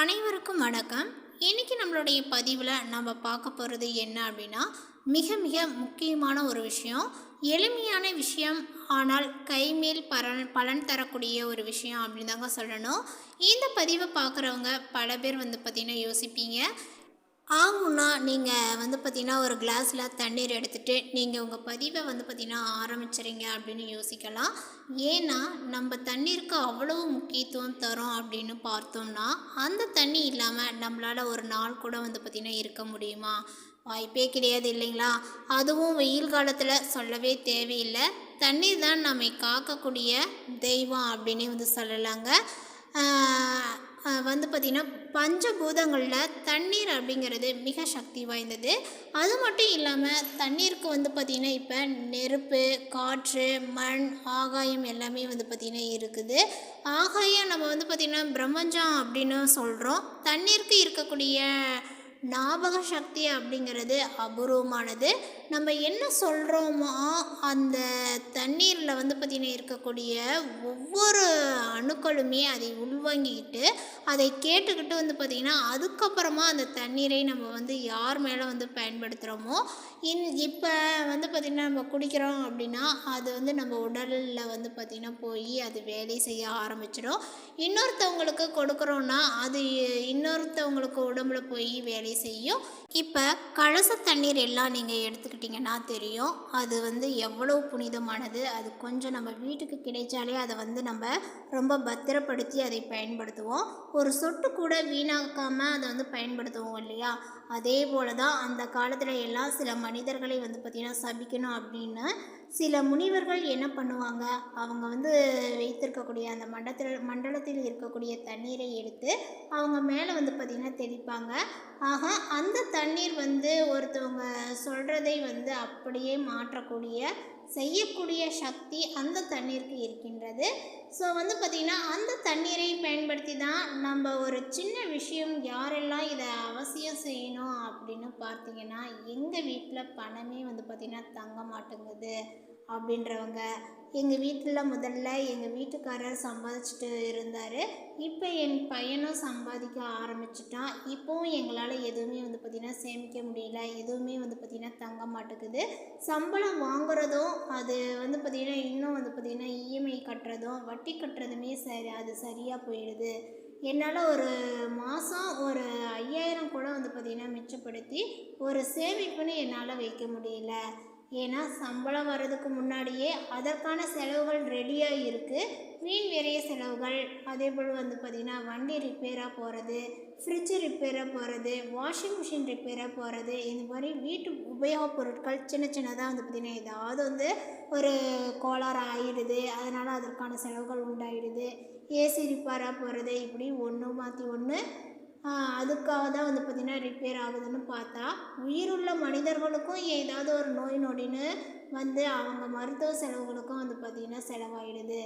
அனைவருக்கும் வணக்கம். இன்னைக்கு நம்மளுடைய பதிவில் நம்ம பார்க்க போகிறது என்ன அப்படின்னா, மிக மிக முக்கியமான ஒரு விஷயம். எளிமையான விஷயம், ஆனால் கைமேல் பலன் தரக்கூடிய ஒரு விஷயம் அப்படின்னு தாங்க சொல்லணும். இந்த பதிவை பார்க்குறவங்க பல பேர் பார்த்திங்கன்னா யோசிப்பீங்க. ஆகும்னா நீங்கள் பார்த்தீங்கன்னா ஒரு கிளாஸில் தண்ணீர் எடுத்துகிட்டு நீங்கள் உங்கள் பதிவை பார்த்தீங்கன்னா ஆரம்பிச்சிடுங்க அப்படின்னு யோசிக்கலாம். ஏன்னா நம்ம தண்ணீருக்கு அவ்வளவு முக்கியத்துவம் தரோம் அப்படின்னு பார்த்தோம்னா, அந்த தண்ணி இல்லாமல் நம்மளால் ஒரு நாள் கூட பார்த்திங்கன்னா இருக்க முடியுமா? வாய்ப்பே கிடையாது இல்லைங்களா? அதுவும் வெயில் காலத்தில் சொல்லவே தேவையில்லை. தண்ணீர் தான் நம்மை காக்கக்கூடிய தெய்வம் அப்படின்னு சொல்லலாங்க. பார்த்திங்கன்னா பஞ்சபூதங்களில் தண்ணீர் அப்படிங்கிறது மிக சக்தி வாய்ந்தது. அது மட்டும் இல்லாமல் தண்ணீருக்கு பார்த்திங்கன்னா இப்போ நெருப்பு, காற்று, மண், ஆகாயம் எல்லாமே பார்த்திங்கன்னா இருக்குது. ஆகாயம் நம்ம பார்த்திங்கன்னா பிரம்மஞ்சம் அப்படின்னு சொல்கிறோம். தண்ணீருக்கு இருக்கக்கூடிய ஞாபக சக்தி அப்படிங்கிறது அபூர்வமானது. நம்ம என்ன சொல்கிறோமோ அந்த தண்ணீரில் பார்த்திங்கன்னா இருக்கக்கூடிய ஒவ்வொரு அணுக்களுமே அதை உள்வாங்கிக்கிட்டு அதை கேட்டுக்கிட்டு பார்த்திங்கன்னா அதுக்கப்புறமா அந்த தண்ணீரை நம்ம யார் மேலே பயன்படுத்துகிறோமோ இப்போ பார்த்திங்கன்னா நம்ம குடிக்கிறோம் அப்படின்னா அது நம்ம உடலில் பார்த்திங்கன்னா போய் அது வேலை செய்ய ஆரம்பிச்சிடும். இன்னொருத்தவங்களுக்கு கொடுக்குறோன்னா அது இன்னொருத்தவங்களுக்கு உடம்புல போய் வேலை செய்யும். இப்போ கலச தண்ணீர் எல்லாம் நீங்கள் எடுத்துக்கிட்டிங்கன்னா தெரியும், அது எவ்வளவு புனிதமானது. அது கொஞ்சம் நம்ம வீட்டுக்கு கிடைச்சாலே அதை நம்ம ரொம்ப பத்திரப்படுத்தி அதை பயன்படுத்துவோம். ஒரு சொட்டு கூட வீணாக்காமல் அதை பயன்படுத்துவோம் இல்லையா? அதே போல தான் அந்த காலத்தில் எல்லாம் சில மனிதர்களை பார்த்திங்கன்னா சபிக்கணும் அப்படின்னு சில முனிவர்கள் என்ன பண்ணுவாங்க, அவங்க வைத்திருக்கக்கூடிய அந்த மண்டலத்தில் இருக்கக்கூடிய தண்ணீரை எடுத்து அவங்க மேலே பார்த்திங்கன்னா தெளிப்பாங்க. ஆக அந்த தண்ணீர் ஒருத்தவங்க சொல்கிறதை அப்படியே மாற்றக்கூடிய செய்யக்கூடிய சக்தி அந்த தண்ணீருக்கு இருக்கின்றது. ஸோ பார்த்திங்கன்னா அந்த தண்ணீரை பயன்படுத்தி தான் நம்ம ஒரு சின்ன விஷயம் யாரெல்லாம் இதை அவசியம் செய்யணும் அப்படின்னு பார்த்திங்கன்னா, எங்கள் வீட்டில் பணமே பார்த்திங்கன்னா தங்க மாட்டேங்குது அப்படின்றவங்க, எங்கள் வீட்டில் முதல்ல எங்கள் வீட்டுக்காரர் சம்பாதிச்சுட்டு இருந்தார், இப்போ என் பையனும் சம்பாதிக்க ஆரம்பிச்சிட்டான், இப்போவும் எங்களால் எதுவுமே பார்த்திங்கன்னா சேமிக்க முடியல, எதுவுமே பார்த்திங்கன்னா தங்க மாட்டேங்குது. சம்பளம் வாங்குறதும் அது பார்த்திங்கன்னா இன்னும் பார்த்திங்கன்னா இஎம்ஐ கட்டுறதும் வட்டி கட்டுறதுமே அது சரியாக போயிடுது. என்னால் ஒரு மாதம் ஒரு 5000 கூட பார்த்திங்கன்னா மிச்சப்படுத்தி ஒரு சேமிப்புன்னு என்னால் வைக்க முடியல. ஏன்னா சம்பளம் வர்றதுக்கு முன்னாடியே அதற்கான செலவுகள் ரெடியாக இருக்குது. வீண் விரைய செலவுகள், அதே போல் பார்த்திங்கன்னா வண்டி ரிப்பேராக போகிறது, ஃப்ரிட்ஜு ரிப்பேராக போகிறது, வாஷிங் மிஷின் ரிப்பேராக போகிறது, இந்த மாதிரி வீட்டு உபயோகப் பொருட்கள் சின்ன சின்னதாக பார்த்திங்கன்னா ஏதாவது ஒரு கோளாறு ஆகிடுது, அதனால் அதற்கான செலவுகள் உண்டாகிடுது. ஏசி ரிப்பேராக போகிறது, இப்படி ஒன்று மாற்றி ஒன்று அதுக்காக தான் பார்த்திங்கன்னா ரிப்பேர் ஆகுதுன்னு பார்த்தா, உயிருள்ள மனிதர்களுக்கும் ஏதாவது ஒரு நோய் நொடின்னு அவங்க மருத்துவ செலவுகளுக்கும் பார்த்திங்கன்னா செலவாயிடுது.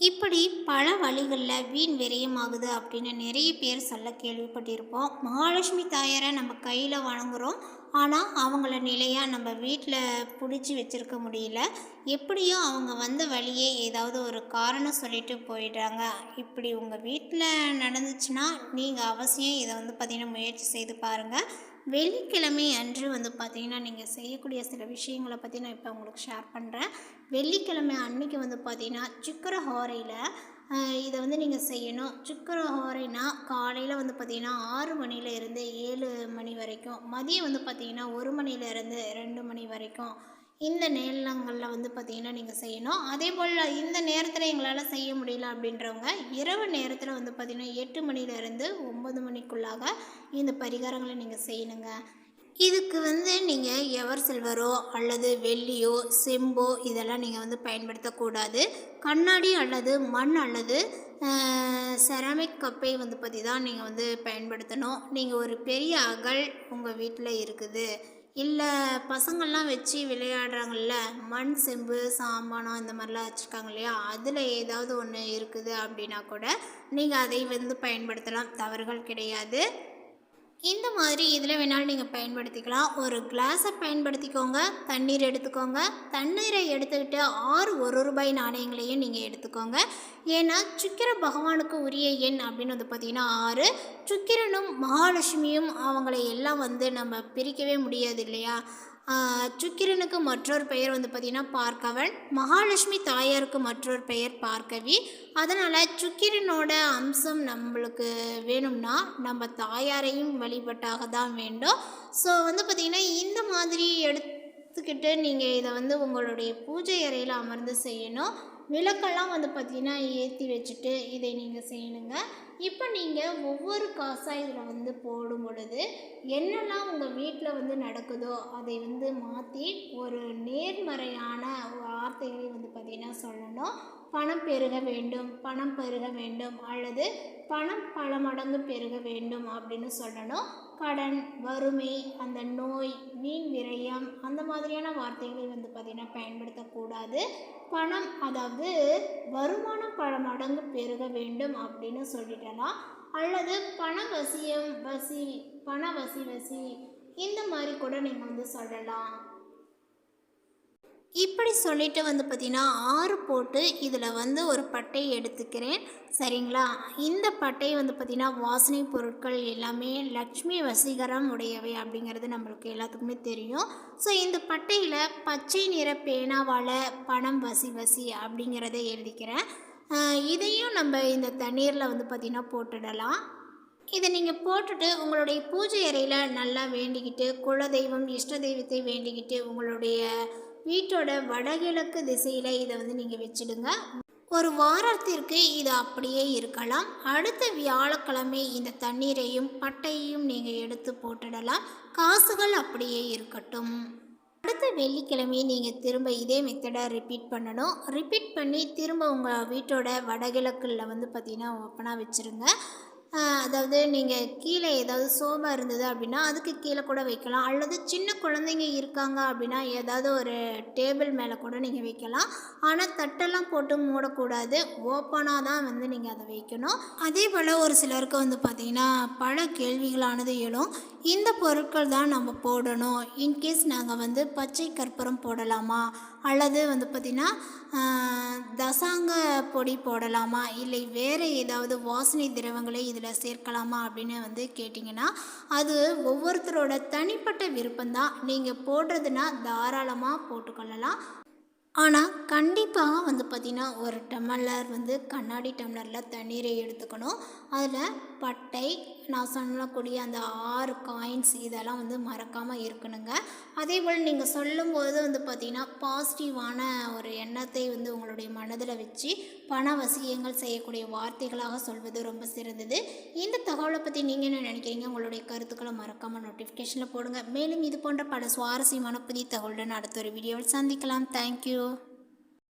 இப்படி பல வழிகளில் வீண் விரயமாகுது அப்படின்னு நிறைய பேர் சொல்ல கேள்விப்பட்டிருப்போம். மகாலட்சுமி தாயாரை நம்ம கையில் வணங்குறோம், ஆனால் அவங்கள நிலையாக நம்ம வீட்டில் பிடிச்சி வச்சுருக்க முடியல. எப்படியும் அவங்க வழியே ஏதாவது ஒரு காரணம் சொல்லிட்டு போயிடுறாங்க. இப்படி உங்கள் வீட்டில் நடந்துச்சுன்னா நீங்கள் அவசியம் இதை பார்த்திங்கன்னா முயற்சி செய்து பாருங்கள். வெள்ளிக்கிழமை அன்று பார்த்திங்கன்னா நீங்கள் செய்யக்கூடிய சில விஷயங்களை பற்றி நான் இப்போ உங்களுக்கு ஷேர் பண்ணுறேன். வெள்ளிக்கிழமை அன்றைக்கி பார்த்திங்கன்னா சுக்கிர ஹோரையில் இதை நீங்கள் செய்யணும். சுக்கிர ஹோரைனா காலையில் பார்த்திங்கன்னா 6 மணியிலேருந்து 7 மணி வரைக்கும், மதியம் பார்த்திங்கன்னா 1 மணியிலேருந்து 2 மணி வரைக்கும் இந்த நேரங்களில் பார்த்திங்கன்னா நீங்கள் செய்யணும். அதே போல் இந்த நேரத்தில் எங்களால் செய்ய முடியல அப்படின்றவங்க இரவு நேரத்தில் பார்த்திங்கன்னா 8 மணிலேருந்து 9 மணிக்குள்ளாக இந்த பரிகாரங்களை நீங்கள் செய்யணுங்க. இதுக்கு நீங்கள் எவர் சில்வரோ அல்லது வெள்ளியோ செம்போ இதெல்லாம் நீங்கள் பயன்படுத்தக்கூடாது. கண்ணாடி அல்லது மண் அல்லது செராமிக் கப்பை பற்றி தான் நீங்கள் பயன்படுத்தணும். நீங்கள் ஒரு பெரிய அகல் உங்கள் வீட்டில் இருக்குது, இல்லை பசங்கள்லாம் வச்சு விளையாடுறாங்கள்ல, மண் செம்பு சாமானம் இந்த மாதிரிலாம் வச்சுருக்காங்க இல்லையா, அதில் ஏதாவது ஒன்று இருக்குது அப்படின்னா கூட நீங்கள் அதை பயன்படுத்தலாம், தவறுகள் கிடையாது. இந்த மாதிரி இதில் வேணாலும் நீங்கள் பயன்படுத்திக்கலாம். ஒரு கிளாஸை பயன்படுத்திக்கோங்க, தண்ணீர் எடுத்துக்கோங்க. தண்ணீரை எடுத்துக்கிட்டு 6 ரூபாய் நாணயங்களையும் நீங்கள் எடுத்துக்கோங்க. ஏன்னா சுக்கிர பகவானுக்கு உரிய எண் அப்படின்னு வந்து பார்த்திங்கன்னா 6. சுக்கிரனும் மகாலட்சுமியும் அவங்கள எல்லாம் வந்து நம்ம பிரிக்கவே முடியாது இல்லையா? சுக்கிரனுக்கு மற்றொரு பெயர் வந்து பார்த்திங்கன்னா பார்க்கவன், மகாலட்சுமி தாயாருக்கு மற்றொரு பெயர் பார்க்கவி. அதனால் சுக்கிரனோட அம்சம் நம்மளுக்கு வேணும்னா நம்ம தாயாரையும் வழிபட்டாக தான் வேண்டும். ஸோ வந்து பார்த்திங்கன்னா இந்த மாதிரி எடுத்துக்கிட்டு நீங்கள் இதை வந்து உங்களுடைய பூஜை அறையில் அமர்ந்து செய்யணும். விளக்கெல்லாம் வந்து பார்த்திங்கன்னா ஏற்றி வச்சுட்டு இதை நீங்கள் செய்யணுங்க. இப்போ நீங்கள் ஒவ்வொரு காசாக இதில் வந்து போடும் பொழுது என்னெல்லாம் உங்கள் வீட்டில் வந்து நடக்குதோ அதை வந்து மாற்றி ஒரு நேர்மறையான வார்த்தைகளை வந்து பார்த்திங்கன்னா சொல்லணும். பணம் பெருக வேண்டும், பணம் பெருக வேண்டும், அல்லது பணம் பல மடங்கு பெருக வேண்டும் அப்படின்னு சொல்லணும். கடன், வறுமை, அந்த நோய், வீண் விரயம் அந்த மாதிரியான வார்த்தைகளை வந்து பார்த்திங்கன்னா பயன்படுத்தக்கூடாது. பணம், அதாவது வருமானம் பல மடங்கு பெருக வேண்டும் அப்படின்னு சொல்லிடலாம். அல்லது பண வசி இந்த மாதிரி கூட நீங்கள் வந்து சொல்லலாம். இப்படி சொல்லிட்டு வந்து பார்த்திங்கன்னா 6 போட்டு இதில் வந்து ஒரு பட்டையை எடுத்துக்கிறேன். சரிங்களா? இந்த பட்டை வந்து பார்த்திங்கன்னா வாசனை பொருட்கள் எல்லாமே லக்ஷ்மி வசீகரம் உடையவை அப்படிங்கிறது நம்மளுக்கு எல்லாத்துக்குமே தெரியும். ஸோ இந்த பட்டையில் பச்சை நிற பேனாவால் பணம் வசி அப்படிங்கிறத எழுதிக்கிறேன். இதையும் நம்ம இந்த தண்ணீரில் வந்து பார்த்திங்கன்னா போட்டுடலாம். இதை நீங்கள் போட்டுட்டு உங்களுடைய பூஜை அறையில் நல்லா வேண்டிக்கிட்டு, குலதெய்வம் இஷ்ட தெய்வத்தை வேண்டிக்கிட்டு உங்களுடைய வீட்டோட வடகிழக்கு திசையில் இதை வந்து நீங்கள் வச்சுடுங்க. ஒரு வாரத்திற்கு இது அப்படியே இருக்கலாம். அடுத்த வியாழக்கிழமை இந்த தண்ணீரையும் பட்டையையும் நீங்கள் எடுத்து போட்டுடலாம். காசுகள் அப்படியே இருக்கட்டும். அடுத்த வெள்ளிக்கிழமை நீங்கள் திரும்ப இதே மெத்தடை ரிப்பீட் பண்ணணும். ரிப்பீட் பண்ணி திரும்ப உங்கள் வீட்டோட வடகிழக்கில் வந்து பார்த்திங்கன்னா ஓப்பனாக வச்சுருங்க. அதாவது நீங்கள் கீழே ஏதாவது சோபா இருந்தது அப்படின்னா அதுக்கு கீழே கூட வைக்கலாம். அல்லது சின்ன குழந்தைங்க இருக்காங்க அப்படின்னா ஏதாவது ஒரு டேபிள் மேலே கூட நீங்கள் வைக்கலாம். ஆனால் தட்டெல்லாம் போட்டு மூடக்கூடாது, ஓப்பனாக தான் வந்து நீங்கள் அதை வைக்கணும். அதே போல் ஒரு சிலருக்கு வந்து பார்த்திங்கன்னா பல கேள்விகளானது எழும். இந்த பொருட்கள் தான் நம்ம போடணும், இன்கேஸ் நாங்கள் வந்து பச்சை கற்பூரம் போடலாமா, அல்லது வந்து பார்த்திங்கன்னா தசாங்க பொடி போடலாமா, இல்லை வேறு ஏதாவது வாசனை திரவங்களை இதில் சேர்க்கலாமா அப்படின்னு வந்து கேட்டிங்கன்னா அது ஒவ்வொருத்தரோட தனிப்பட்ட விருப்பம்தான். நீங்கள் போடுறதுனா தாராளமாக போட்டுக்கொள்ளலாம். ஆனால் கண்டிப்பாக வந்து பார்த்திங்கன்னா ஒரு டம்ளர் வந்து கண்ணாடி டம்ளரில் தண்ணீரை எடுத்துக்கணும். அதில் பட்டை, நான் சொல்லக்கூடிய அந்த 6 காயின்ஸ் இதெல்லாம் வந்து மறக்காமல் இருக்கணுங்க. அதேபோல் நீங்கள் சொல்லும்போது வந்து பார்த்திங்கன்னா பாசிட்டிவான ஒரு எண்ணத்தை வந்து உங்களுடைய மனதில் வச்சு பண வசியங்கள் செய்யக்கூடிய வார்த்தைகளாக சொல்வது ரொம்ப சிறந்தது. இந்த தகவலை பற்றி நீங்கள் என்ன நினைக்கிறீங்க? உங்களுடைய கருத்துக்களை மறக்காமல் நோட்டிஃபிகேஷனில் போடுங்க. மேலும் இது போன்ற பல சுவாரஸ்யமான புதிய தகவலுடன் அடுத்த ஒரு வீடியோவில் சந்திக்கலாம். தேங்க்யூ.